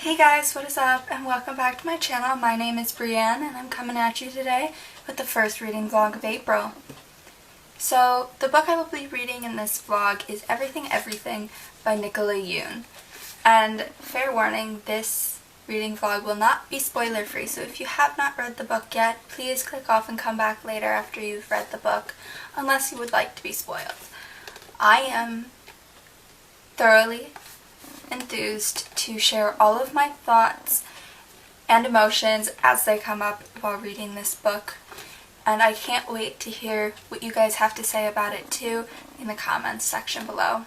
Hey guys, what is up, and welcome back to my channel. My name is Brienne, and I'm coming at you today with the first reading vlog of April. So, the book I will be reading in this vlog is Everything Everything by Nicola Yoon. And fair warning, this reading vlog will not be spoiler free, so if you have not read the book yet, please click off and come back later after you've read the book, unless you would like to be spoiled. I am thoroughly enthused to share all of my thoughts and emotions as they come up while reading this book, and I can't wait to hear what you guys have to say about it too in the comments section below.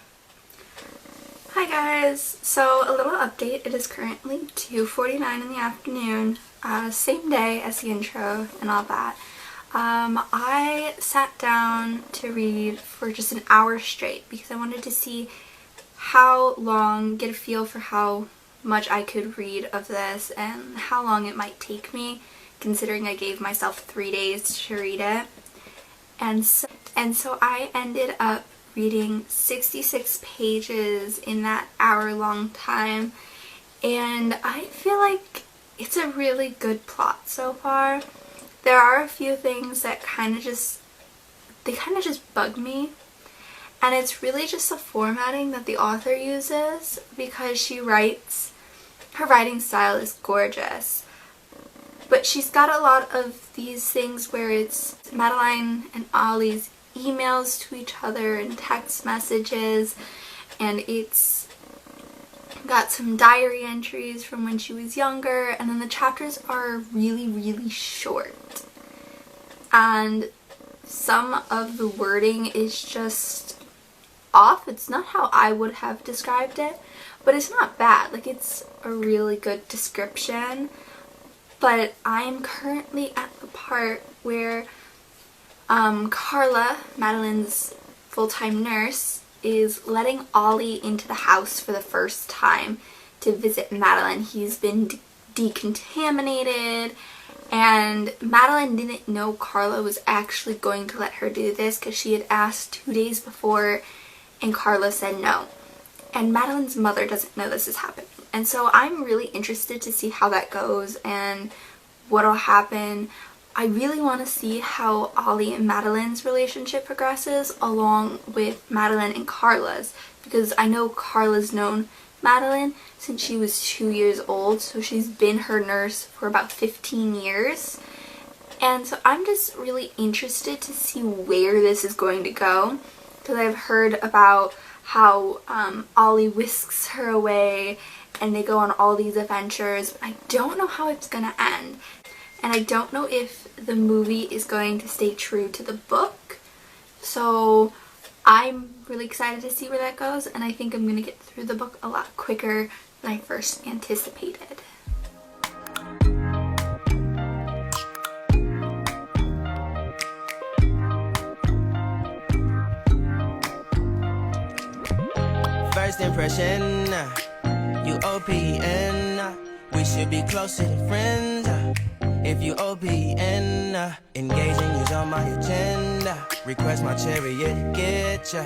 Hi guys! So a little update, it is currently 2:49 in the afternoon, same day as the intro and all that. I sat down to read for just an hour straight because I wanted to see get a feel for how much I could read of this and how long it might take me, considering I gave myself 3 days to read it. And so I ended up reading 66 pages in that hour-long time, and I feel like it's a really good plot so far. There are a few things that kind of just bug me. And it's really just the formatting that the author uses, because her writing style is gorgeous. But she's got a lot of these things where it's Madeline and Ollie's emails to each other and text messages, and it's got some diary entries from when she was younger, and then the chapters are really, really short. And some of the wording is just off. It's not how I would have described it, but it's not bad. Like, it's a really good description. But I am currently at the part where Carla, Madeline's full-time nurse, is letting Ollie into the house for the first time to visit Madeline. He's been decontaminated, and Madeline didn't know Carla was actually going to let her do this because she had asked 2 days before and Carla said no. And Madeline's mother doesn't know this is happening. And so I'm really interested to see how that goes and what'll happen. I really want to see how Ollie and Madeline's relationship progresses along with Madeline and Carla's, because I know Carla's known Madeline since she was 2 years old, so she's been her nurse for about 15 years. And so I'm just really interested to see where this is going to go, because I've heard about how Ollie whisks her away and they go on all these adventures. I don't know how it's going to end, and I don't know if the movie is going to stay true to the book. So I'm really excited to see where that goes, and I think I'm going to get through the book a lot quicker than I first anticipated. First impression, you OPN, we should be closer than friends. If you OPN, engaging you's on my agenda. Request my chariot to get ya.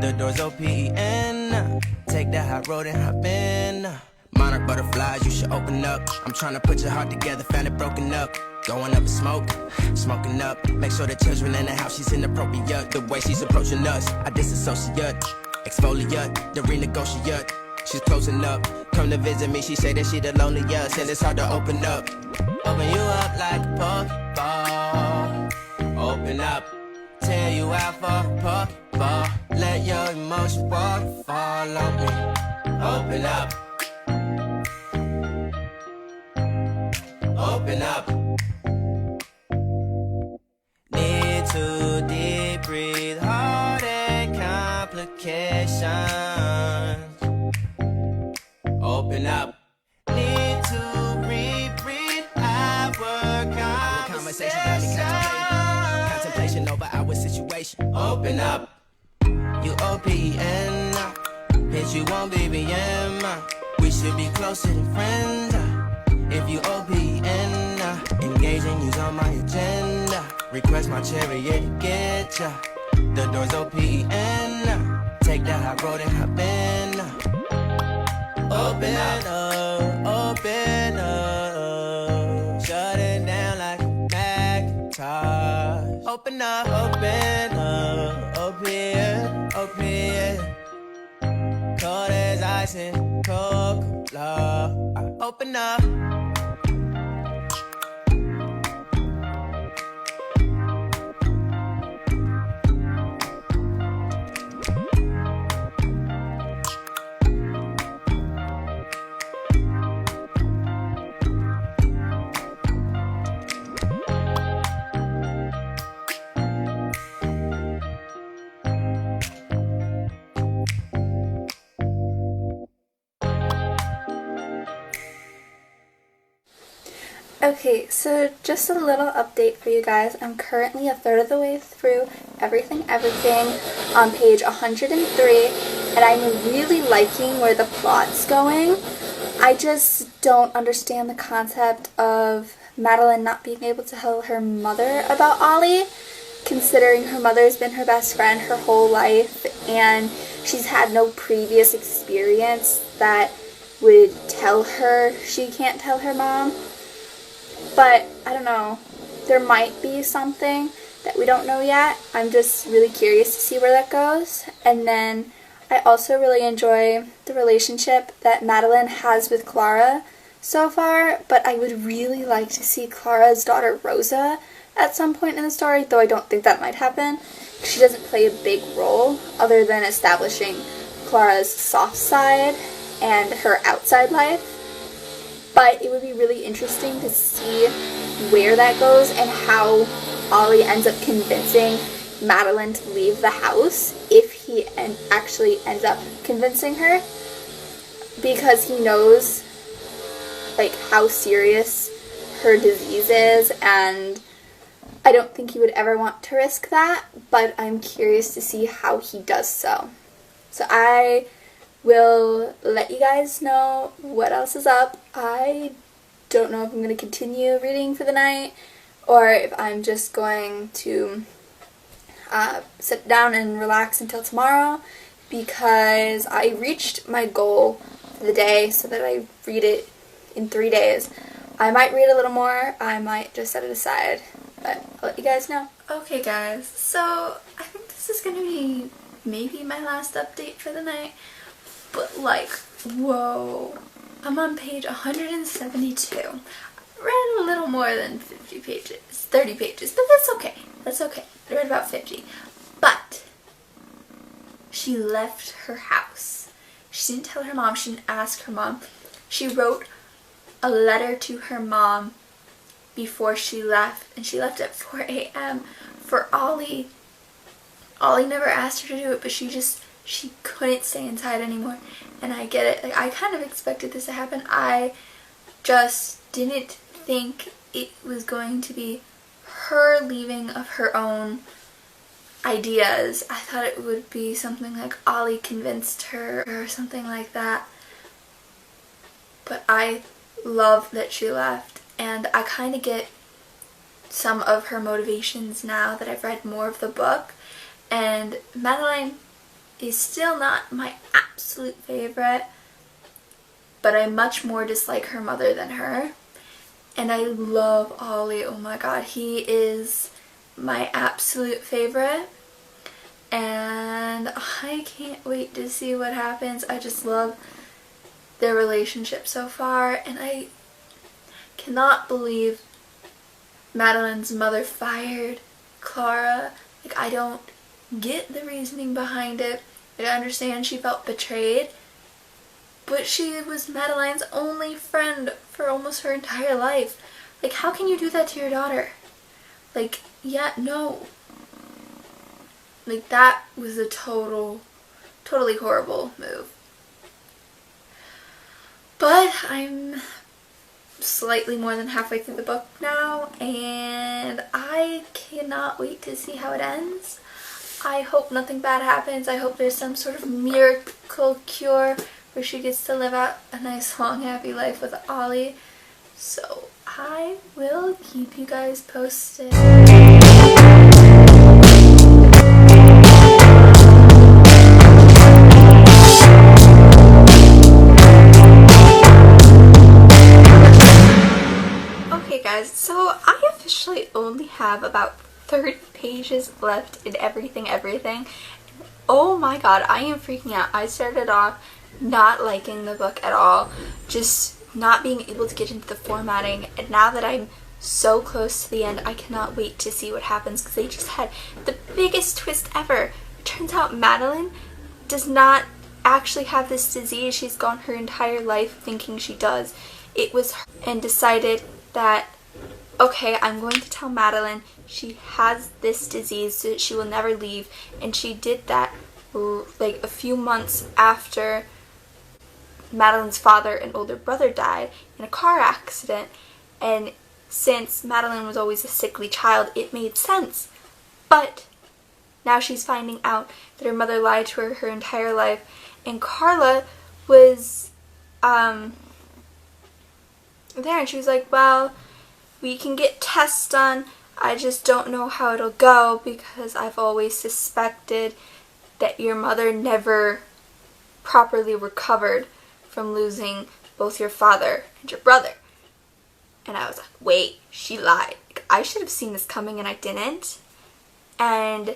The door's OPN, take that hot road and hop in. Monarch butterflies, you should open up. I'm trying to put your heart together, found it broken up. Going up in smoke, smoking up. Make sure the children in the house, she's inappropriate. The way she's approaching us, I disassociate. Exfoliate, the renegotiate. She's closing up. Come to visit me, she say that she the loneliest, and it's hard to open up. Open you up like a Pokeball. Open up, tear you out for a Pokeball. Let your emotions waterfall on me. Open up. Open up. Need to deep breathe, heart and complications. Open up. Need to reread our conversation. Contemplation over our situation. Open up. You OPN, bitch, you won't BBM. We should be closer than friends. If you OPN, engaging you's on my agenda. Request my chariot to get ya. The door's OPN, take that high road and hop in. Open up. open up, open, cold as ice and Coca-Cola. Open up. Okay, so just a little update for you guys. I'm currently a third of the way through Everything on page 103, and I'm really liking where the plot's going. I just don't understand the concept of Madeline not being able to tell her mother about Ollie, considering her mother's been her best friend her whole life, and she's had no previous experience that would tell her she can't tell her mom. But, I don't know, there might be something that we don't know yet. I'm just really curious to see where that goes. And then I also really enjoy the relationship that Madeline has with Clara so far, but I would really like to see Clara's daughter Rosa at some point in the story, though I don't think that might happen. She doesn't play a big role other than establishing Clara's soft side and her outside life. But it would be really interesting to see where that goes and how Ollie ends up convincing Madeline to leave the house, if he actually ends up convincing her, because he knows like how serious her disease is, and I don't think he would ever want to risk that, but I'm curious to see how he does so. So I will let you guys know what else is up. I don't know if I'm going to continue reading for the night or if I'm just going to sit down and relax until tomorrow, because I reached my goal for the day so that I read it in 3 days. I might read a little more, I might just set it aside, but I'll let you guys know. Okay guys, so I think this is going to be maybe my last update for the night. But like, whoa, I'm on page 172. I read a little more than 50 pages, 30 pages, but that's okay. That's okay. I read about 50. But she left her house. She didn't tell her mom. She didn't ask her mom. She wrote a letter to her mom before she left, and she left at 4 a.m. for Ollie. Ollie never asked her to do it, but she couldn't stay inside anymore, and I get it. Like, I kind of expected this to happen. I just didn't think it was going to be her leaving of her own ideas. I thought it would be something like Ollie convinced her or something like that. But I love that she left, and I kind of get some of her motivations now that I've read more of the book. And Madeline is still not my absolute favorite, but I much more dislike her mother than her. And I love Ollie. Oh my god, he is my absolute favorite, and I can't wait to see what happens. I just love their relationship so far, and I cannot believe Madeline's mother fired Clara. Like, I don't get the reasoning behind it. I understand she felt betrayed, but she was Madeline's only friend for almost her entire life. Like, how can you do that to your daughter? Like, yeah, no. Like, that was a totally horrible move. But I'm slightly more than halfway through the book now, and I cannot wait to see how it ends. I hope nothing bad happens. I hope there's some sort of miracle cure where she gets to live out a nice, long, happy life with Ollie. So I will keep you guys posted. Okay guys, so I officially only have about 30 pages left in everything. Oh my god, I am freaking out. I started off not liking the book at all, just not being able to get into the formatting, and now that I'm so close to the end, I cannot wait to see what happens, because they just had the biggest twist ever. It turns out Madeline does not actually have this disease. She's gone her entire life thinking she does. It was her, and decided that, okay, I'm going to tell Madeline she has this disease so that she will never leave, and she did that like a few months after Madeline's father and older brother died in a car accident. And since Madeline was always a sickly child, it made sense. But now she's finding out that her mother lied to her entire life, and Carla was there, and she was like, well, we can get tests done, I just don't know how it'll go, because I've always suspected that your mother never properly recovered from losing both your father and your brother. And I was like, wait, she lied. Like, I should have seen this coming and I didn't. And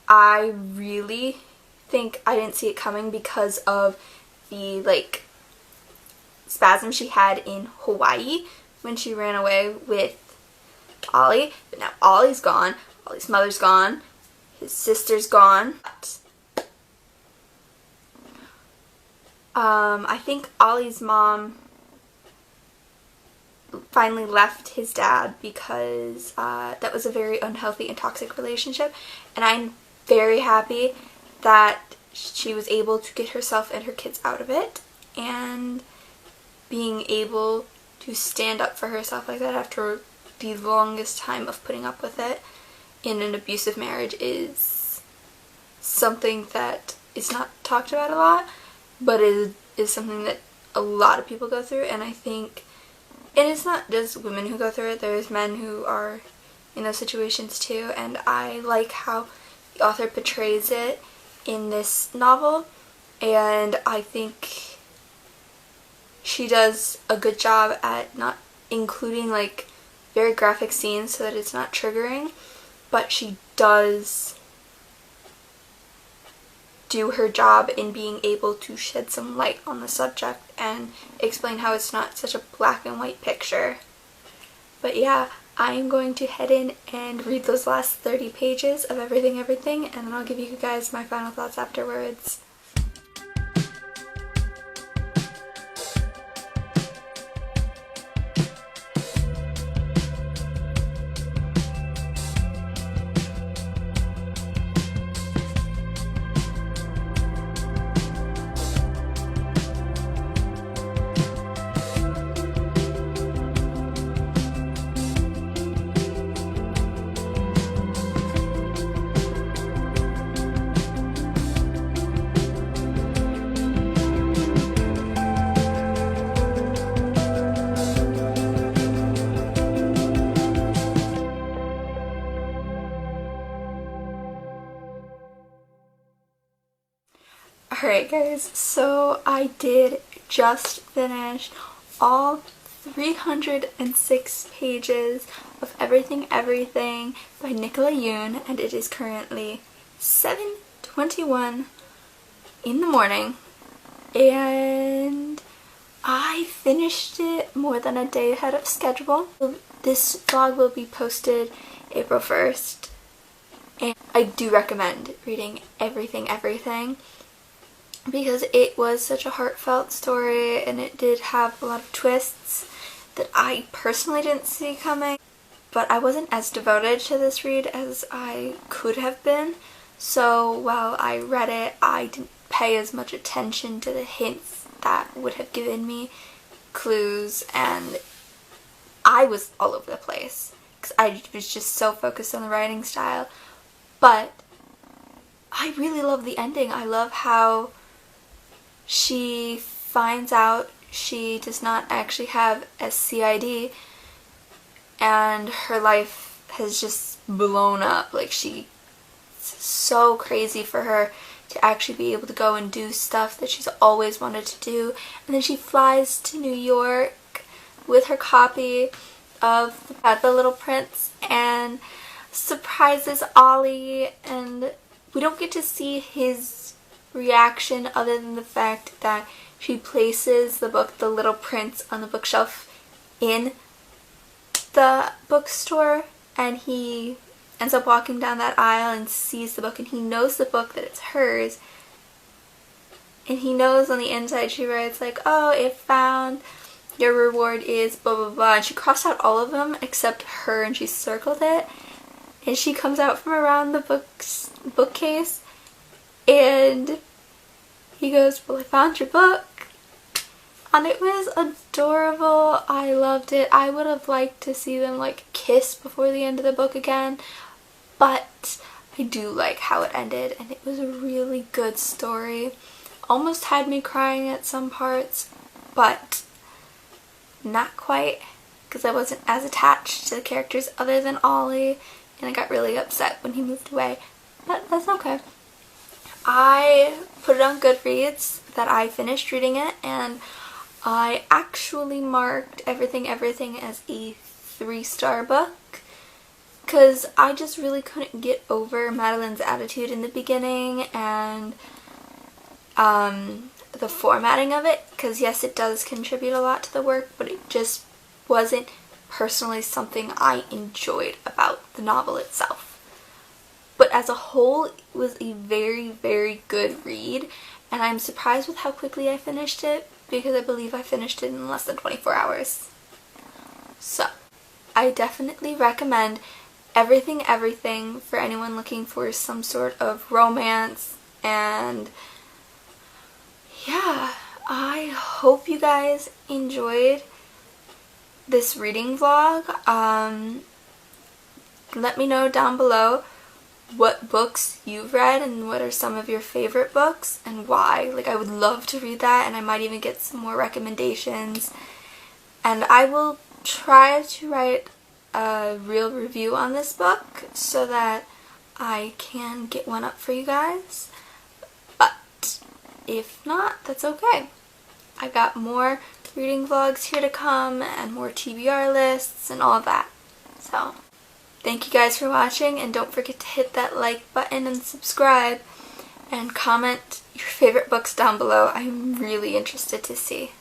I really think I didn't see it coming because of the, like, spasm she had in Hawaii when she ran away with Ollie. But now Ollie's gone. Ollie's mother's gone. His sister's gone. I think Ollie's mom finally left his dad because that was a very unhealthy and toxic relationship, and I'm very happy that she was able to get herself and her kids out of it, and being able to stand up for herself like that after the longest time of putting up with it in an abusive marriage is something that is not talked about a lot, but is something that a lot of people go through. And I think, and it's not just women who go through it, there's men who are in those situations too, and I like how the author portrays it in this novel, and I think she does a good job at not including like very graphic scenes so that it's not triggering, but she does do her job in being able to shed some light on the subject and explain how it's not such a black and white picture. But yeah, I am going to head in and read those last 30 pages of everything, and then I'll give you guys my final thoughts afterwards. Alright guys, so I did just finish all 306 pages of Everything by Nicola Yoon, and it is currently 7:21 in the morning, and I finished it more than a day ahead of schedule. This vlog will be posted April 1st, and I do recommend reading Everything because it was such a heartfelt story, and it did have a lot of twists that I personally didn't see coming, but I wasn't as devoted to this read as I could have been, so while I read it, I didn't pay as much attention to the hints that would have given me clues, and I was all over the place because I was just so focused on the writing style. But I really love the ending. I love how she finds out she does not actually have SCID, and her life has just blown up. Like, it's so crazy for her to actually be able to go and do stuff that she's always wanted to do. And then she flies to New York with her copy of The Little Prince, and surprises Ollie, and we don't get to see his reaction other than the fact that she places the book The Little Prince on the bookshelf in the bookstore, and he ends up walking down that aisle and sees the book, and he knows the book, that it's hers, and he knows on the inside she writes like, oh, if found, your reward is blah blah blah, and she crossed out all of them except her, and she circled it, and she comes out from around the bookcase, and he goes, well, I found your book. And it was adorable. I loved it. I would have liked to see them like kiss before the end of the book again, but I do like how it ended, and it was a really good story. Almost had me crying at some parts, but not quite, because I wasn't as attached to the characters other than Ollie, and I got really upset when he moved away, but that's okay. I put it on Goodreads that I finished reading it, and I actually marked Everything as a 3-star book, because I just really couldn't get over Madeline's attitude in the beginning, and the formatting of it, because yes, it does contribute a lot to the work, but it just wasn't personally something I enjoyed about the novel itself. But as a whole, it was a very, very good read, and I'm surprised with how quickly I finished it, because I believe I finished it in less than 24 hours. So, I definitely recommend Everything for anyone looking for some sort of romance, and yeah, I hope you guys enjoyed this reading vlog. Let me know down below what books you've read and what are some of your favorite books and why. Like, I would love to read that, and I might even get some more recommendations. And I will try to write a real review on this book so that I can get one up for you guys. But if not, that's okay. I got more reading vlogs here to come and more TBR lists and all that. So, thank you guys for watching, and don't forget to hit that like button and subscribe, and comment your favorite books down below. I'm really interested to see.